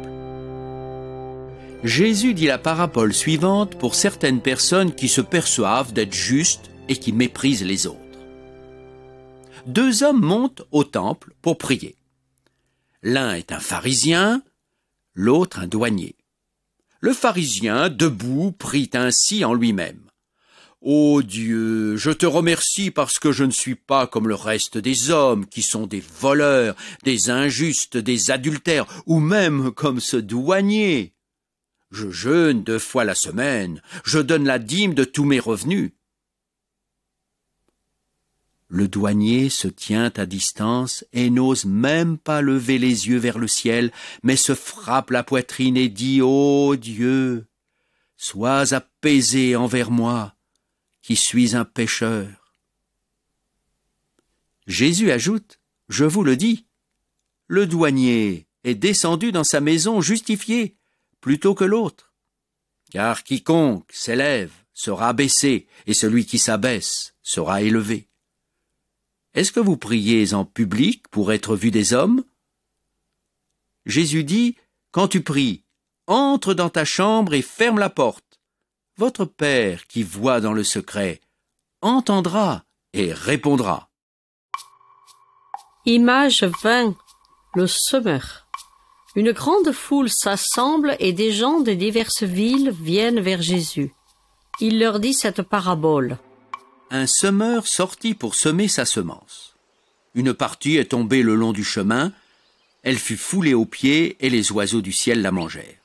Jésus dit la parabole suivante pour certaines personnes qui se perçoivent d'être justes et qui méprisent les autres. Deux hommes montent au temple pour prier. L'un est un pharisien, l'autre un douanier. Le pharisien, debout, prie ainsi en lui-même. Ô Dieu, je te remercie parce que je ne suis pas comme le reste des hommes qui sont des voleurs, des injustes, des adultères, ou même comme ce douanier. Je jeûne 2 fois la semaine, je donne la dîme de tous mes revenus. Le douanier se tient à distance et n'ose même pas lever les yeux vers le ciel, mais se frappe la poitrine et dit « Ô Dieu, sois apaisé envers moi, qui suis un pécheur. » Jésus ajoute « Je vous le dis, le douanier est descendu dans sa maison justifié plutôt que l'autre. Car quiconque s'élève sera abaissé, et celui qui s'abaisse sera élevé. Est-ce que vous priez en public pour être vu des hommes? Jésus dit, quand tu pries, entre dans ta chambre et ferme la porte. Votre Père qui voit dans le secret entendra et répondra. Image 20. Le semeur. Une grande foule s'assemble et des gens de diverses villes viennent vers Jésus. Il leur dit cette parabole. Un semeur sortit pour semer sa semence. Une partie est tombée le long du chemin, elle fut foulée aux pieds et les oiseaux du ciel la mangèrent.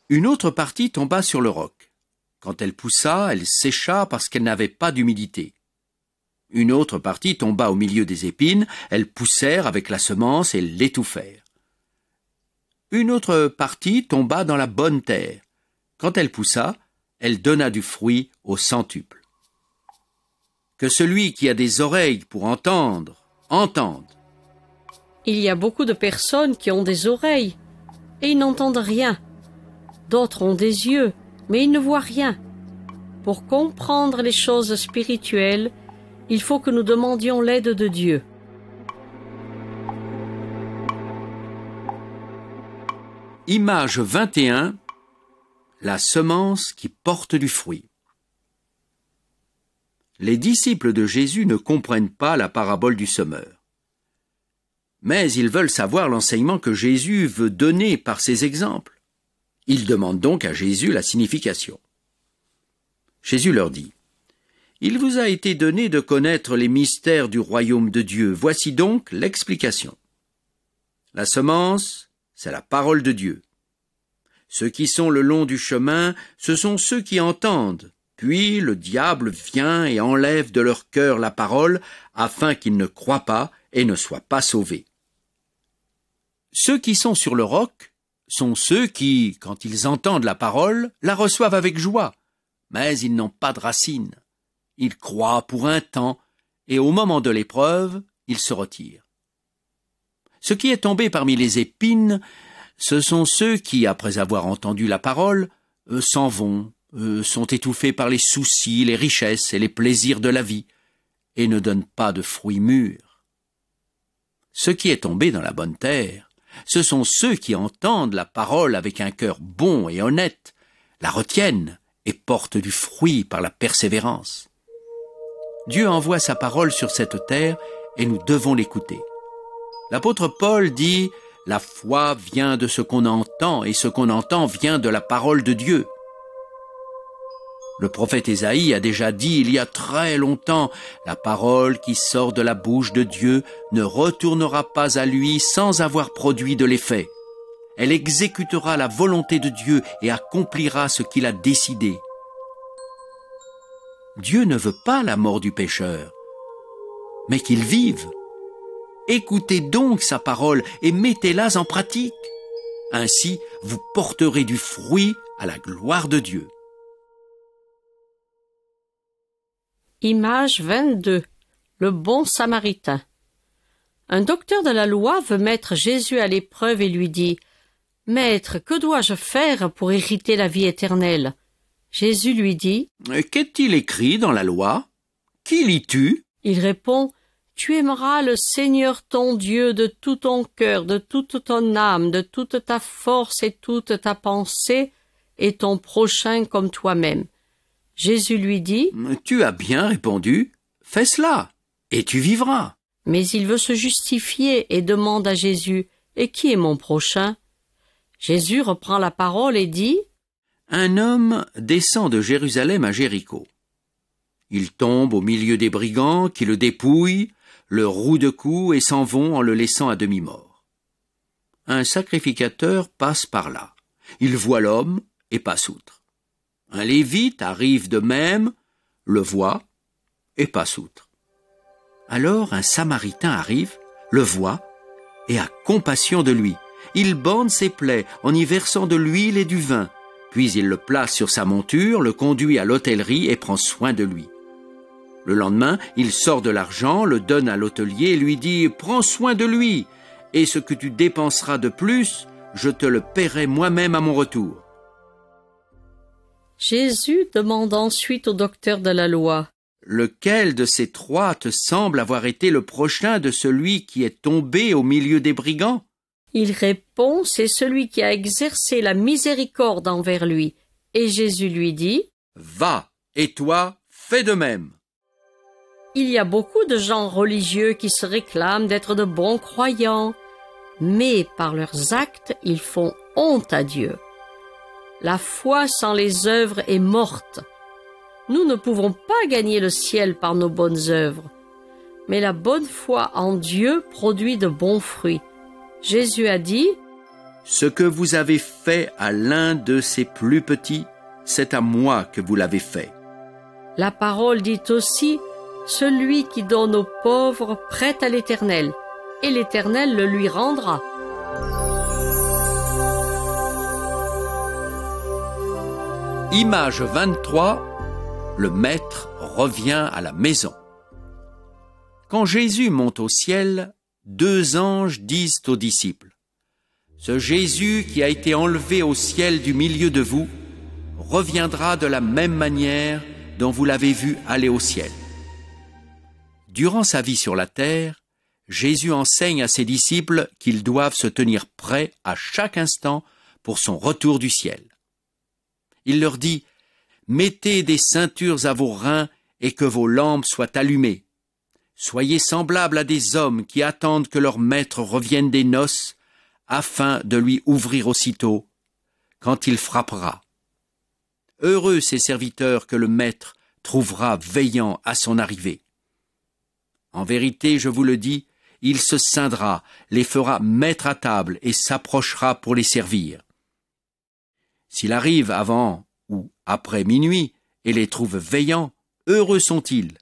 Une autre partie tomba sur le roc. Quand elle poussa, elle sécha parce qu'elle n'avait pas d'humidité. Une autre partie tomba au milieu des épines, elles poussèrent avec la semence et l'étouffèrent. Une autre partie tomba dans la bonne terre. Quand elle poussa, elle donna du fruit au centuple. Que celui qui a des oreilles pour entendre, entende. Il y a beaucoup de personnes qui ont des oreilles et ils n'entendent rien. D'autres ont des yeux, mais ils ne voient rien. Pour comprendre les choses spirituelles, il faut que nous demandions l'aide de Dieu. Image 21. La semence qui porte du fruit. les disciples de Jésus ne comprennent pas la parabole du semeur. Mais ils veulent savoir l'enseignement que Jésus veut donner par ces exemples. Ils demandent donc à Jésus la signification. Jésus leur dit, « Il vous a été donné de connaître les mystères du royaume de Dieu. Voici donc l'explication. La semence, c'est la parole de Dieu. Ceux qui sont le long du chemin, ce sont ceux qui entendent. Puis le diable vient et enlève de leur cœur la parole, afin qu'ils ne croient pas et ne soient pas sauvés. Ceux qui sont sur le roc sont ceux qui, quand ils entendent la parole, la reçoivent avec joie, mais ils n'ont pas de racines. Ils croient pour un temps, et au moment de l'épreuve, ils se retirent. Ce qui est tombé parmi les épines, ce sont ceux qui, après avoir entendu la parole, s'en vont, sont étouffés par les soucis, les richesses et les plaisirs de la vie, et ne donnent pas de fruits mûrs. Ce qui est tombé dans la bonne terre, ce sont ceux qui entendent la parole avec un cœur bon et honnête, la retiennent et portent du fruit par la persévérance. Dieu envoie sa parole sur cette terre et nous devons l'écouter. L'apôtre Paul dit « La foi vient de ce qu'on entend et ce qu'on entend vient de la parole de Dieu ». Le prophète Ésaïe a déjà dit il y a très longtemps « La parole qui sort de la bouche de Dieu ne retournera pas à lui sans avoir produit de l'effet. Elle exécutera la volonté de Dieu et accomplira ce qu'il a décidé. » Dieu ne veut pas la mort du pécheur, mais qu'il vive. Écoutez donc sa parole et mettez-la en pratique. Ainsi, vous porterez du fruit à la gloire de Dieu. Image 22. Le bon samaritain. Un docteur de la loi veut mettre Jésus à l'épreuve et lui dit « Maître, que dois-je faire pour hériter la vie éternelle ?» Jésus lui dit « Qu'est-il écrit dans la loi? Qui lis-tu » Il répond « Tu aimeras le Seigneur ton Dieu de tout ton cœur, de toute ton âme, de toute ta force et toute ta pensée, et ton prochain comme toi-même. » Jésus lui dit « Tu as bien répondu, fais cela, et tu vivras. » Mais il veut se justifier et demande à Jésus « Et qui est mon prochain ?» Jésus reprend la parole et dit « Un homme descend de Jérusalem à Jéricho. Il tombe au milieu des brigands qui le dépouillent, le rouent de coups et s'en vont en le laissant à demi-mort. Un sacrificateur passe par là. Il voit l'homme et passe outre. Un lévite arrive de même, le voit et passe outre. Alors un samaritain arrive, le voit et a compassion de lui. Il bande ses plaies en y versant de l'huile et du vin. Puis il le place sur sa monture, le conduit à l'hôtellerie et prend soin de lui. Le lendemain, il sort de l'argent, le donne à l'hôtelier et lui dit « Prends soin de lui, et ce que tu dépenseras de plus, je te le paierai moi-même à mon retour. » Jésus demande ensuite au docteur de la loi « Lequel de ces trois te semble avoir été le prochain de celui qui est tombé au milieu des brigands ?» Il répond « C'est celui qui a exercé la miséricorde envers lui. » Et Jésus lui dit « Va, et toi, fais de même. » Il y a beaucoup de gens religieux qui se réclament d'être de bons croyants, mais par leurs actes, ils font honte à Dieu. La foi sans les œuvres est morte. Nous ne pouvons pas gagner le ciel par nos bonnes œuvres, mais la bonne foi en Dieu produit de bons fruits. Jésus a dit « Ce que vous avez fait à l'un de ces plus petits, c'est à moi que vous l'avez fait. » La parole dit aussi « Celui qui donne aux pauvres prête à l'Éternel, et l'Éternel le lui rendra. » Image 23. Le maître revient à la maison. Quand Jésus monte au ciel, deux anges disent aux disciples « Ce Jésus qui a été enlevé au ciel du milieu de vous reviendra de la même manière dont vous l'avez vu aller au ciel. » Durant sa vie sur la terre, Jésus enseigne à ses disciples qu'ils doivent se tenir prêts à chaque instant pour son retour du ciel. Il leur dit « Mettez des ceintures à vos reins et que vos lampes soient allumées. Soyez semblables à des hommes qui attendent que leur maître revienne des noces, afin de lui ouvrir aussitôt, quand il frappera. Heureux ces serviteurs que le maître trouvera veillant à son arrivée. En vérité, je vous le dis, il se ceindra, les fera mettre à table et s'approchera pour les servir. S'il arrive avant ou après minuit et les trouve veillants, heureux sont-ils.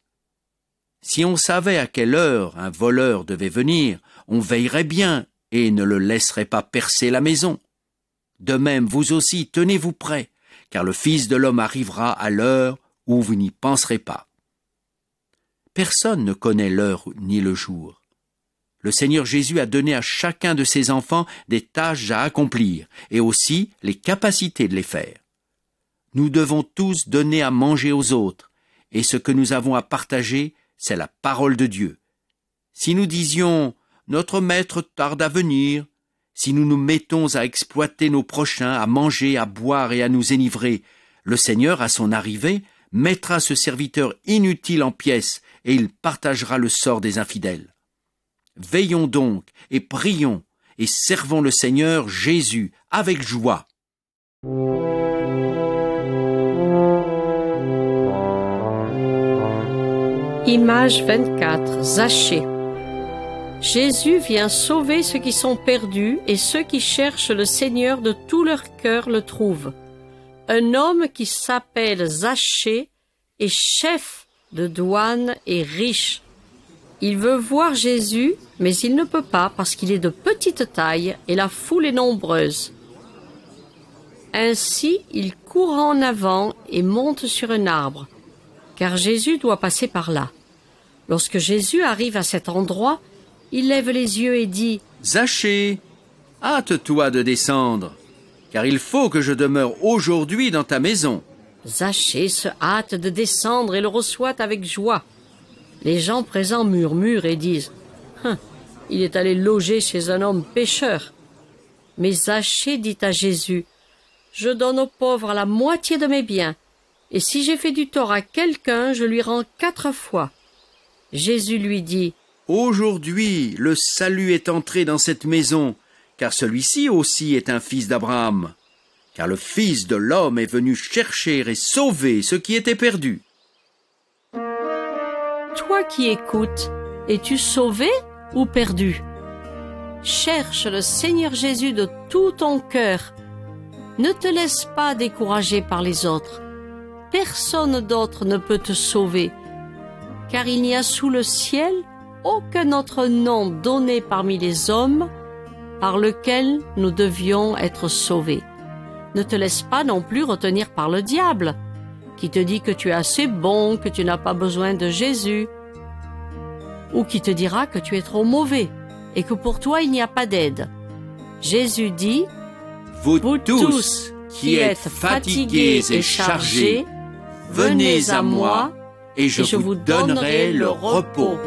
Si on savait à quelle heure un voleur devait venir, on veillerait bien et ne le laisserait pas percer la maison. De même, vous aussi, tenez-vous prêts, car le Fils de l'homme arrivera à l'heure où vous n'y penserez pas. Personne ne connaît l'heure ni le jour. Le Seigneur Jésus a donné à chacun de ses enfants des tâches à accomplir et aussi les capacités de les faire. Nous devons tous donner à manger aux autres, et ce que nous avons à partager, c'est la parole de Dieu. Si nous disions « Notre maître tarde à venir », si nous nous mettons à exploiter nos prochains, à manger, à boire et à nous enivrer, le Seigneur, à son arrivée, mettra ce serviteur inutile en pièces et il partagera le sort des infidèles. Veillons donc et prions et servons le Seigneur Jésus avec joie. Image 24, Zachée. Jésus vient sauver ceux qui sont perdus et ceux qui cherchent le Seigneur de tout leur cœur le trouvent. Un homme qui s'appelle Zachée est chef de douane et riche. Il veut voir Jésus, mais il ne peut pas parce qu'il est de petite taille et la foule est nombreuse. Ainsi, il court en avant et monte sur un arbre, car Jésus doit passer par là. Lorsque Jésus arrive à cet endroit, il lève les yeux et dit « Zachée, hâte-toi de descendre, car il faut que je demeure aujourd'hui dans ta maison. » Zachée se hâte de descendre et le reçoit avec joie. Les gens présents murmurent et disent « Il est allé loger chez un homme pécheur. » Mais Zachée dit à Jésus « Je donne aux pauvres la moitié de mes biens, et si j'ai fait du tort à quelqu'un, je lui rends 4 fois. » Jésus lui dit « Aujourd'hui, le salut est entré dans cette maison, car celui-ci aussi est un fils d'Abraham. Car le Fils de l'homme est venu chercher et sauver ce qui était perdu. » Toi qui écoutes, es-tu sauvé ou perdu? Cherche le Seigneur Jésus de tout ton cœur. Ne te laisse pas décourager par les autres. Personne d'autre ne peut te sauver, car il n'y a sous le ciel aucun autre nom donné parmi les hommes par lequel nous devions être sauvés. Ne te laisse pas non plus retenir par le diable, qui te dit que tu es assez bon, que tu n'as pas besoin de Jésus, ou qui te dira que tu es trop mauvais et que pour toi il n'y a pas d'aide. Jésus dit « Vous tous qui êtes fatigués et chargés, venez à moi et je vous donnerai le repos. »